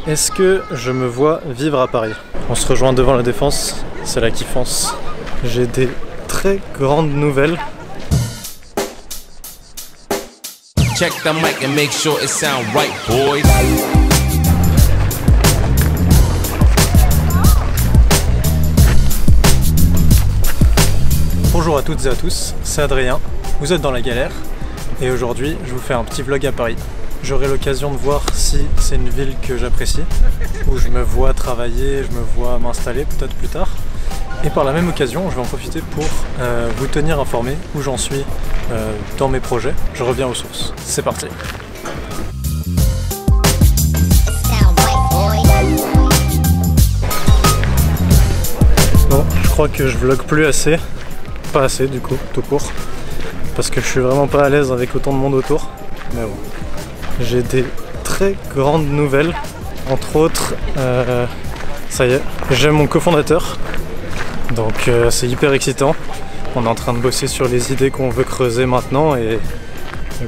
Est-ce que je me vois vivre à Paris? On se rejoint devant la Défense, c'est la kiffance. J'ai des très grandes nouvelles. Check the mic and make sure it sound right, boys. Bonjour à toutes et à tous, c'est Adrien, vous êtes dans la galère et aujourd'hui je vous fais un petit vlog à Paris. J'aurai l'occasion de voir si c'est une ville que j'apprécie, où je me vois travailler, je me vois m'installer peut-être plus tard. Et par la même occasion, je vais en profiter pour vous tenir informé où j'en suis dans mes projets. Je reviens aux sources. C'est parti! Bon, je crois que je vlog plus assez. Pas assez du coup, tout court. Parce que je suis vraiment pas à l'aise avec autant de monde autour. Mais bon. J'ai des très grandes nouvelles. Entre autres, ça y est, j'ai mon cofondateur. Donc c'est hyper excitant. On est en train de bosser sur les idées qu'on veut creuser maintenant et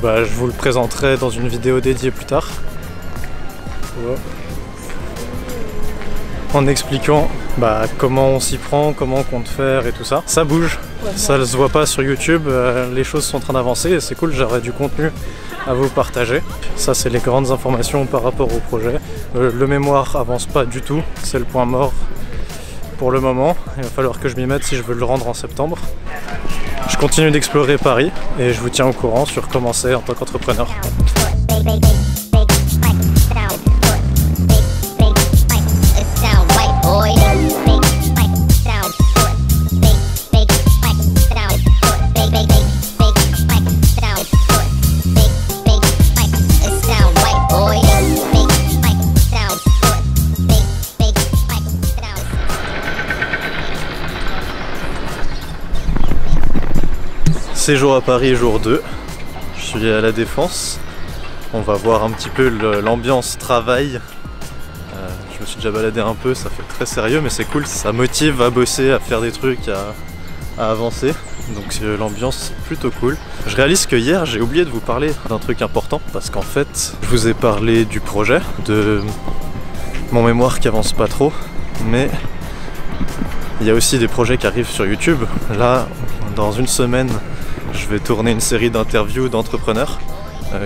bah, je vous le présenterai dans une vidéo dédiée plus tard. Wow. En expliquant comment on s'y prend, comment on compte faire et tout ça. Ça bouge, ça ne se voit pas sur YouTube, les choses sont en train d'avancer et c'est cool, j'aurai du contenu à vous partager. Ça c'est les grandes informations par rapport au projet. Le mémoire avance pas du tout, c'est le point mort pour le moment. Il va falloir que je m'y mette si je veux le rendre en septembre. Je continue d'explorer Paris et je vous tiens au courant sur comment c'est en tant qu'entrepreneur. Séjour à Paris, jour 2. Je suis à la Défense. On va voir un petit peu l'ambiance travail. Je me suis déjà baladé un peu, ça fait très sérieux, mais c'est cool. Ça motive à bosser, à faire des trucs, à avancer. Donc l'ambiance est plutôt cool. Je réalise que hier, j'ai oublié de vous parler d'un truc important. Parce qu'en fait, je vous ai parlé du projet, de mon mémoire qui avance pas trop. Mais il y a aussi des projets qui arrivent sur YouTube. Là, dans une semaine, je vais tourner une série d'interviews d'entrepreneurs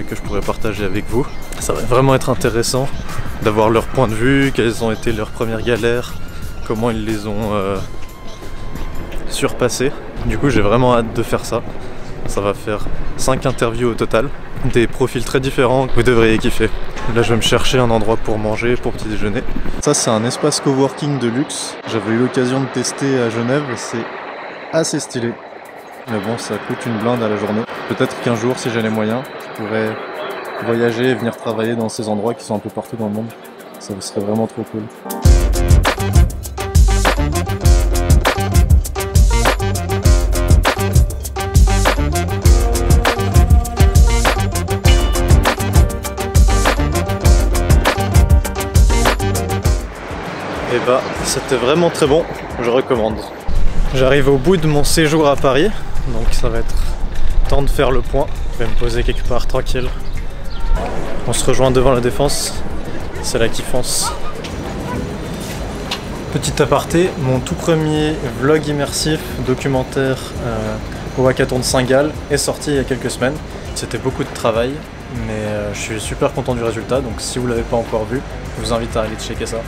que je pourrais partager avec vous. Ça va vraiment être intéressant d'avoir leur point de vue, quelles ont été leurs premières galères, comment ils les ont surpassées. Du coup, j'ai vraiment hâte de faire ça. Ça va faire 5 interviews au total, des profils très différents, vous devriez kiffer. Là, je vais me chercher un endroit pour manger, pour petit déjeuner. Ça, c'est un espace coworking de luxe. J'avais eu l'occasion de tester à Genève, c'est assez stylé. Mais bon, ça coûte une blinde à la journée. Peut-être qu'un jour, si j'ai les moyens, je pourrais voyager et venir travailler dans ces endroits qui sont un peu partout dans le monde. Ça serait vraiment trop cool. Et bah, c'était vraiment très bon, je recommande. J'arrive au bout de mon séjour à Paris, donc ça va être temps de faire le point. Je vais me poser quelque part tranquille. On se rejoint devant la Défense, c'est la kiffance. Petit aparté, mon tout premier vlog immersif documentaire au Hackathon de Saint-Gall est sorti il y a quelques semaines. C'était beaucoup de travail, mais je suis super content du résultat, donc si vous ne l'avez pas encore vu, je vous invite à aller checker ça.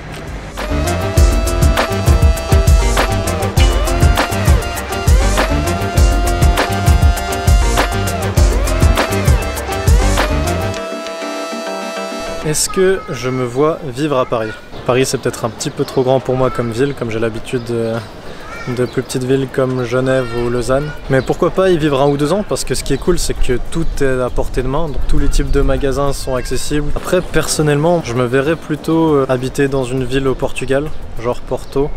Est-ce que je me vois vivre à Paris? Paris, c'est peut-être un petit peu trop grand pour moi comme ville, comme j'ai l'habitude de plus petites villes comme Genève ou Lausanne. Mais pourquoi pas y vivre 1 ou 2 ans, parce que ce qui est cool, c'est que tout est à portée de main, donc tous les types de magasins sont accessibles. Après, personnellement, je me verrais plutôt habiter dans une ville au Portugal, genre Porto.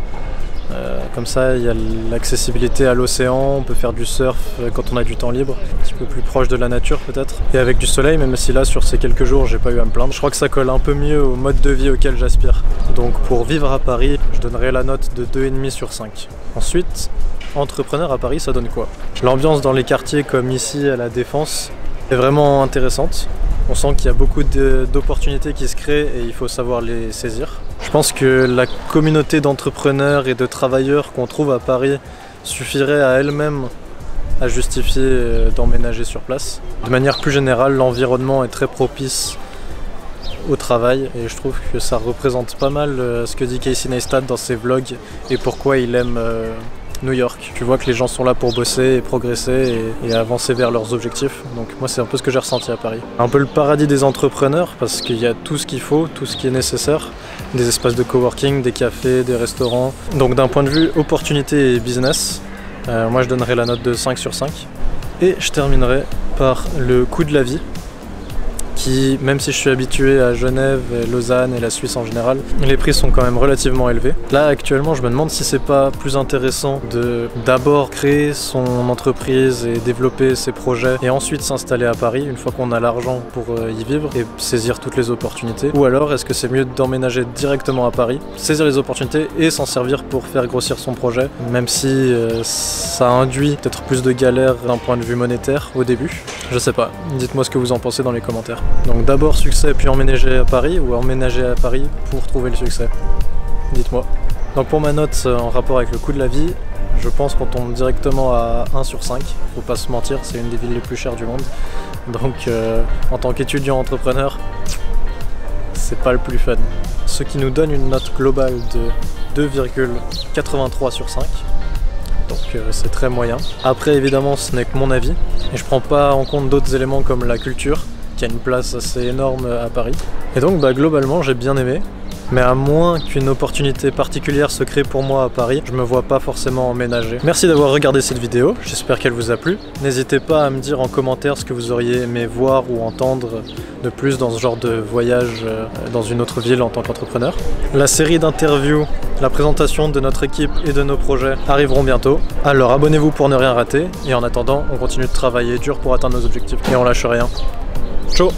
Comme ça, il y a l'accessibilité à l'océan, on peut faire du surf quand on a du temps libre, un petit peu plus proche de la nature peut-être. Et avec du soleil, même si là, sur ces quelques jours, j'ai pas eu à me plaindre. Je crois que ça colle un peu mieux au mode de vie auquel j'aspire. Donc pour vivre à Paris, je donnerais la note de 2,5 sur 5. Ensuite, entrepreneur à Paris, ça donne quoi? L'ambiance dans les quartiers comme ici à la Défense est vraiment intéressante. On sent qu'il y a beaucoup d'opportunités qui se créent et il faut savoir les saisir. Je pense que la communauté d'entrepreneurs et de travailleurs qu'on trouve à Paris suffirait à elle-même à justifier d'emménager sur place. De manière plus générale, l'environnement est très propice au travail et je trouve que ça représente pas mal ce que dit Casey Neistat dans ses vlogs et pourquoi il aime New York. Tu vois que les gens sont là pour bosser et progresser et avancer vers leurs objectifs. Donc moi c'est un peu ce que j'ai ressenti à Paris. Un peu le paradis des entrepreneurs parce qu'il y a tout ce qu'il faut, tout ce qui est nécessaire. Des espaces de coworking, des cafés, des restaurants. Donc d'un point de vue opportunité et business, moi je donnerais la note de 5 sur 5. Et je terminerai par le coût de la vie, qui, même si je suis habitué à Genève, et Lausanne et la Suisse en général, les prix sont quand même relativement élevés. Là actuellement je me demande si c'est pas plus intéressant de d'abord créer son entreprise et développer ses projets et ensuite s'installer à Paris une fois qu'on a l'argent pour y vivre et saisir toutes les opportunités. Ou alors est-ce que c'est mieux d'emménager directement à Paris, saisir les opportunités et s'en servir pour faire grossir son projet, même si ça induit peut-être plus de galères d'un point de vue monétaire au début. Je sais pas, dites-moi ce que vous en pensez dans les commentaires. Donc d'abord succès puis emménager à Paris ou emménager à Paris pour trouver le succès? Dites-moi. Donc pour ma note en rapport avec le coût de la vie, je pense qu'on tombe directement à 1 sur 5. Faut pas se mentir, c'est une des villes les plus chères du monde. Donc en tant qu'étudiant entrepreneur, c'est pas le plus fun. Ce qui nous donne une note globale de 2,83 sur 5. Donc c'est très moyen. Après évidemment ce n'est que mon avis et je prends pas en compte d'autres éléments comme la culture qui a une place assez énorme à Paris. Et donc globalement j'ai bien aimé, mais à moins qu'une opportunité particulière se crée pour moi à Paris, je me vois pas forcément emménager. Merci d'avoir regardé cette vidéo, j'espère qu'elle vous a plu. N'hésitez pas à me dire en commentaire ce que vous auriez aimé voir ou entendre de plus dans ce genre de voyage dans une autre ville en tant qu'entrepreneur. La série d'interviews, la présentation de notre équipe et de nos projets arriveront bientôt. Alors abonnez-vous pour ne rien rater et en attendant, on continue de travailler dur pour atteindre nos objectifs et on lâche rien. Ciao!